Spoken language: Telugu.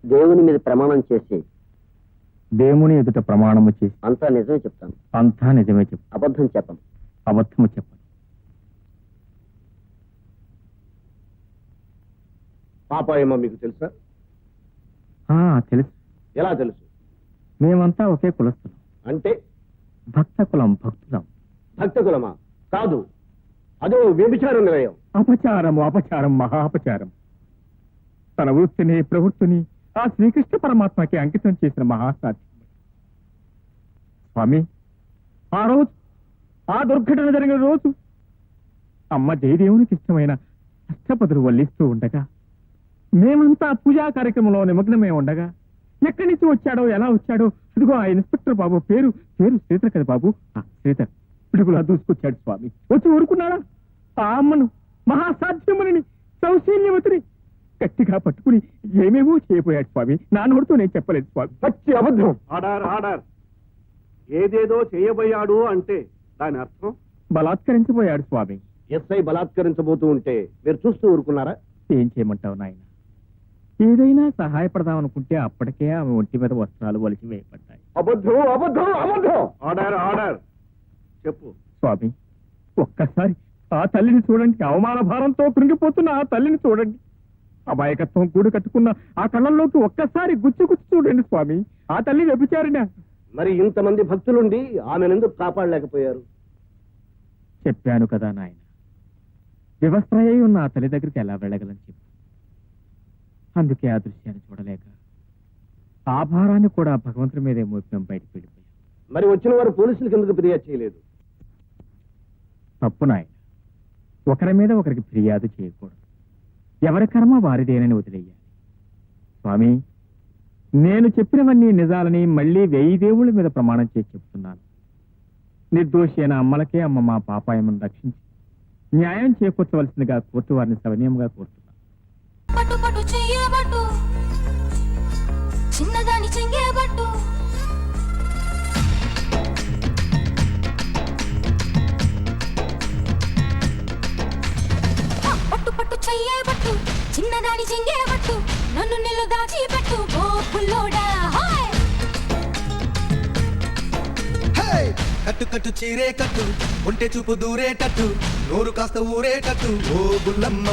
దేవుని మీద ప్రమాణం చేసి దేవుని ఎదుట ప్రమాణము చేసి అంతా నిజమే చెప్తాను. అంతా నిజమే చెప్పు. అబద్ధం చెప్పను. అబద్ధము చెప్పను. పాపాయమో మీకు తెలుసా? తెలుసు. ఎలా తెలుసు? మేమంతా ఒకే కులస్తులం. అంటే భక్త కులం, భక్తులం. భక్త కులమా? కాదు, అదో వ్యభిచార నిలయం. అపచారము, అపచారం, మహా అపచారం. తన వృత్తిని, ప్రవృత్తిని ఆ శ్రీకృష్ణ పరమాత్మకి అంకితం చేసిన మహాసాధ్యం. స్వామి, ఆ రోజు, ఆ దుర్ఘటన జరిగిన రోజు అమ్మ జయదేవునికి ఇష్టమైన అష్టపదులు వల్లిస్తూ ఉండగా, మేమంతా పూజా కార్యక్రమంలో నిమగ్నమే ఉండగా, ఎక్కడి నుంచి వచ్చాడో, ఎలా వచ్చాడో, ఇదిగో ఆ ఇన్స్పెక్టర్ బాబు పేరు శ్రీధర్ కదా బాబు, శ్రీధర్ పిడుగులా దూసుకొచ్చాడు స్వామి. వచ్చి ఊరుకున్నాడా? ఆ అమ్మను, మహాసాధ్యముని, సౌశీల్యవతిని గట్టిగా పట్టుకుని ఏమేమో చేయబోయాడు స్వామి. నా నోటితో నేను చెప్పలేదు స్వామి. పచ్చి అబద్ధం. Order, order. ఏదేదో చేయబోయాడు అంటే దాని అర్థం బలాత్కరించబోయాడు స్వామి. ఎస్ఐ బలాత్కరించబోతూ ఉంటే మీరు చూస్తూ ఊరుకున్నారా? ఏం చేయమంటావు నాయన? ఏదైనా సహాయపడదామనుకుంటే అప్పటికే ఆమె ఒంటి మీద వస్త్రాలు వలిసి వేయబడ్డాయి. అబద్ధం, అబద్ధం, అబద్ధం. Order, order. చెప్పు స్వామి, ఒక్కసారి ఆ తల్లిని చూడండి. అవమాన భారంతో కృంగిపోతున్న ఆ తల్లిని చూడండి. అమాయకత్వం కూడు కట్టుకున్న ఆ కళ్ళల్లోకి ఒక్కసారి గుచ్చి చూడండి స్వామి. ఆ తల్లి వ్యభిచారినా? మరి ఇంతమంది భక్తులుండి ఆమెనెందుకు కాపాడలేకపోయారు? చెప్పాను కదా నాయన, వివస్త్రయ్యి ఉన్న ఆ తల్లి దగ్గరికి ఎలా వెళ్ళగలని చెప్పు. అందుకే ఆ దృశ్యాన్ని చూడలేక ఆ భారాన్ని కూడా భగవంతుడి మీదే మోపినం బయటకు వెళ్ళిపోయాం. మరి వచ్చిన వారు పోలీసులకు ఎందుకు ఫిర్యాదు చేయలేదు? తప్పు నాయన, ఒకరి మీద ఒకరికి ఫిర్యాదు చేయకూడదు. ఎవరి కర్మ వారిదేనని వదిలేయాలి. స్వామి, నేను చెప్పినవన్నీ నిజాలని మళ్ళీ 1000 దేవుళ్ళ మీద ప్రమాణం చేసి చెప్తున్నాను. నిర్దోషి అయిన అమ్మలకే అమ్మ మా పాపాయమను రక్షించి న్యాయం చేకూర్చవలసిందిగా కోర్టు వారిని సవినయంగా కోరుతున్నాను. చిన్నదాని చెంగేబట్టు పట్టు పట్టు చెయ్యేబట్టు, చిన్నదాని చెంగేబట్టు, నన్ను నిల్లు దాచిపెట్టు ఓ పుల్లోడా. కట్టు కట్టు చీరే కట్టు, ఒంటె చూపు దూరేటట్టు, నోరు కాస్త ఊరేటట్టు ఓ బుల్లమ్మ.